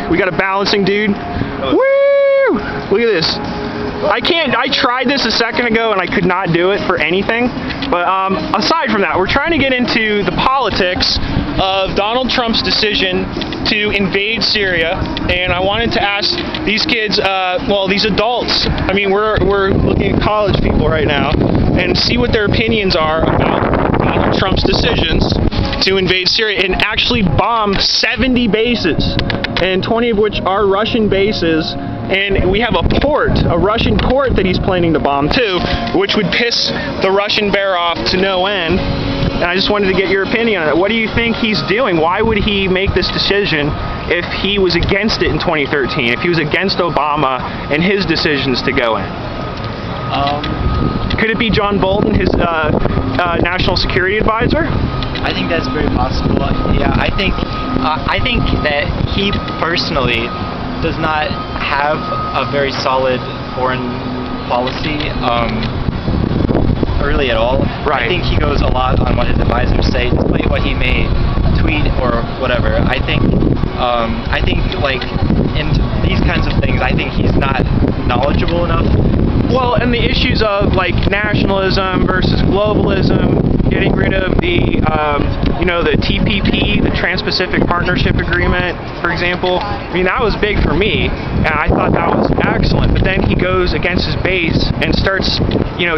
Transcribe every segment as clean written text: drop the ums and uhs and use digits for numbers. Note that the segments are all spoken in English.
We got a balancing dude. Woo! Look at this. I tried this a second ago and I could not do it for anything. But aside from that, we're trying to get into the politics of Donald Trump's decision to invade Syria, and I wanted to ask these kids, these adults. I mean, we're looking at college people right now, and see what their opinions are about Donald Trump's decisions to invade Syria and actually bomb 70 bases, and 20 of which are Russian bases. And we have a Russian port that he's planning to bomb too, which would piss the Russian bear off to no end. And I just wanted to get your opinion on it. What do you think he's doing? Why would he make this decision if he was against it in 2013, if he was against Obama and his decisions to go in? Could it be John Bolton, his national security advisor? I think that's very possible. Yeah, I think that he personally does not have a very solid foreign policy, really at all. Right. I think he goes a lot on what his advisors say, despite what he may tweet or whatever. I think like in these kinds of things, I think he's not knowledgeable enough. Well, and the issues of like nationalism versus globalism, getting rid of the TPP, the Trans-Pacific Partnership Agreement, for example. I mean, that was big for me, and I thought that was excellent. But then he goes against his base and starts,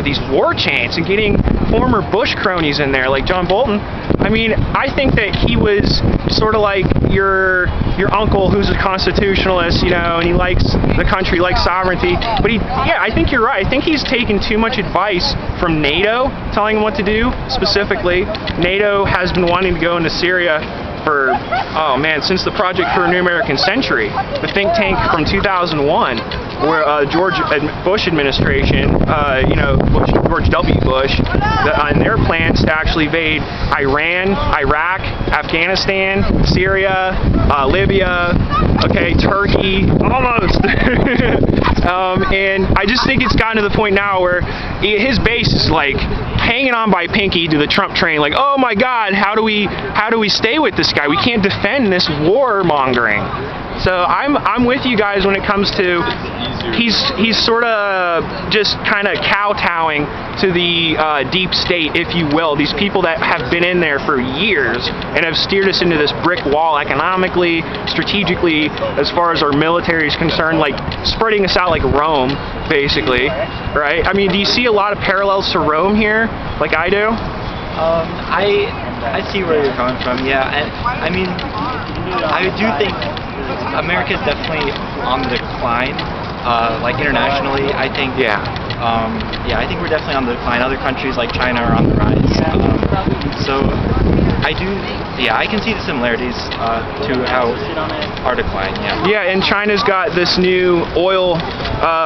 these war chants and getting former Bush cronies in there, like John Bolton. I mean, I think that he was sort of like your uncle who's a constitutionalist, and he likes the country, likes sovereignty. But I think you're right. I think he's taken too much advice from NATO, telling him what to do. Specifically, NATO has been wanting to go into Syria for, since the Project for a New American Century, the think tank from 2001, where George Bush administration, George W. Bush, on their plans to actually invade Iran, Iraq, Afghanistan, Syria, Libya, Turkey, almost. And I just think it's gotten to the point now where his base is like hanging on by pinky to the Trump train, like, oh my God, how do we stay with this guy? We can't defend this warmongering. So I'm with you guys when it comes to he's sort of just kind of kowtowing to the deep state, if you will. These people that have been in there for years and have steered us into this brick wall economically, strategically, as far as our military is concerned, like spreading us out like Rome, basically, right? I mean, do you see a lot of parallels to Rome here, like I do? I see where you're coming from. Yeah, and I mean, I do think America is definitely on the decline. Like internationally, I think. I think we're definitely on the decline. Other countries like China are on the rise. So I do. Yeah, I can see the similarities to how our decline. Yeah. Yeah, and China's got this new oil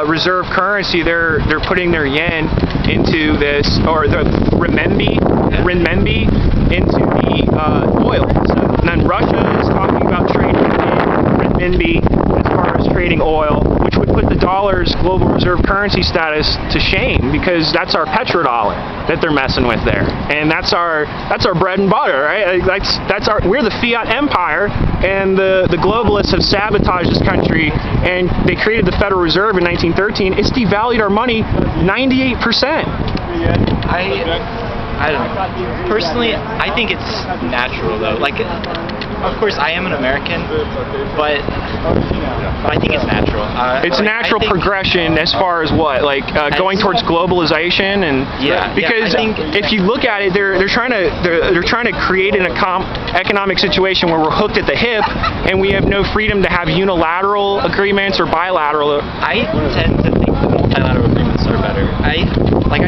reserve currency. They're putting their yen into this, or the renminbi into the oil. So, and then Russia is talking about trading in renminbi as far as trading oil, which would put the dollar's global reserve currency status to shame, because that's our petrodollar that they're messing with there, and that's our bread and butter, right? We're the fiat empire, and the globalists have sabotaged this country, and they created the Federal Reserve in 1913. It's devalued our money 98%. I don't know. Personally, I think it's natural though. Like, of course, I am an American, but I think it's natural. It's a natural progression as far as what, like going towards globalization, and because if you look at it, they're trying to create an economic situation where we're hooked at the hip, and we have no freedom to have unilateral agreements or bilateral. I tend to think the multilateral agreements are better. I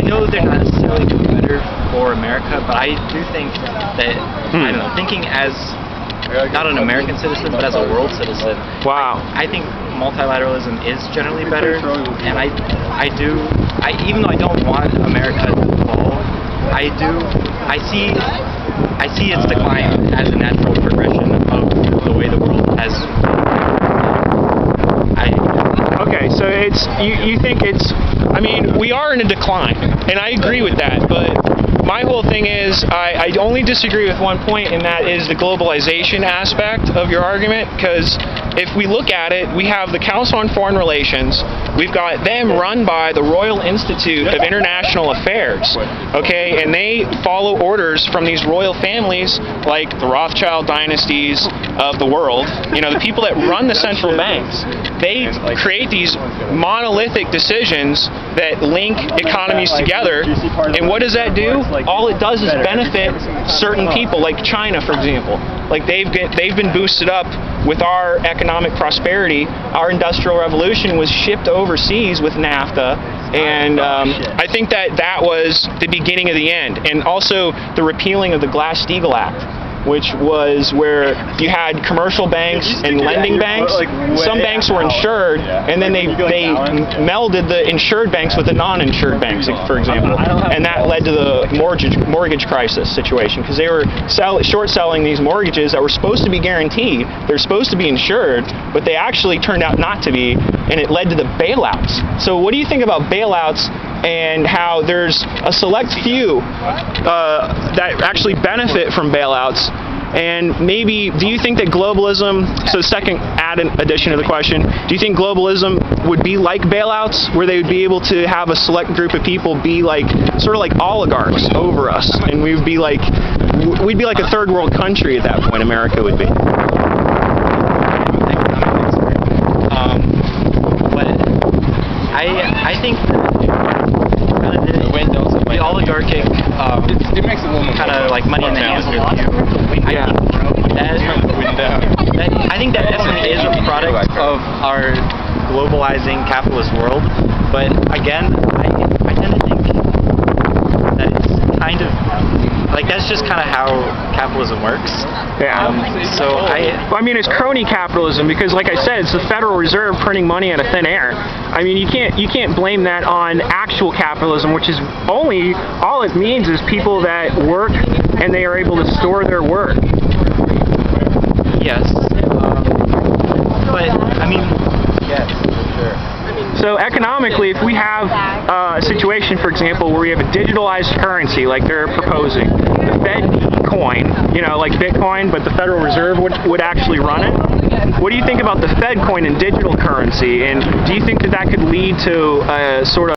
know they're not necessarily better for America, but I do think that, I don't know, thinking as not an American citizen, but as a world citizen. Wow. I think multilateralism is generally better, and I even though I don't want America to fall, I see its decline as a natural progression of the way the world has. Okay, so you think it's, I mean, we are in a decline, and I agree with that, but my whole thing is, I only disagree with one point, and that is the globalization aspect of your argument, because if we look at it, we have the Council on Foreign Relations. We've got them run by the Royal Institute of International Affairs, okay, and they follow orders from these royal families like the Rothschild dynasties of the world. You know, the people that run the central banks. They create these monolithic decisions that link economies together, and what does that do? All it does is benefit certain people, like China, for example. Like they've been boosted up with our economic prosperity. Our industrial revolution was shipped overseas with NAFTA, and I think that was the beginning of the end. And also the repealing of the Glass-Steagall Act, which was where you had commercial banks and lending banks. Some banks were insured, and then they melded the insured banks with the non-insured banks, for example, and that led to the mortgage crisis situation, because they were short selling these mortgages that were supposed to be guaranteed. They're supposed to be insured, but they actually turned out not to be, and it led to the bailouts. So what do you think about bailouts and how there's a select few that actually benefit from bailouts? And maybe, do you think that globalism, so second addition to the question, do you think globalism would be like bailouts, where they would be able to have a select group of people be like, sort of like oligarchs over us, and we'd be like a third world country at that point, America would be? But I think the oligarchic kind of like money in the hands of the few. I think that definitely is a product of our globalizing capitalist world. But again, I tend to think that it's kind of like that's just kind of how capitalism works. Yeah. I mean, it's crony capitalism because, like I said, it's the Federal Reserve printing money out of thin air. I mean, you can't blame that on actual capitalism, which is all it means is people that work and they are able to store their work. Yes. But I mean, yes, for sure. So economically, if we have a situation, for example, where we have a digitalized currency like they're proposing, the Fed coin, you know, like Bitcoin, but the Federal Reserve would actually run it. What do you think about the Fed coin and digital currency? And do you think that could lead to a sort of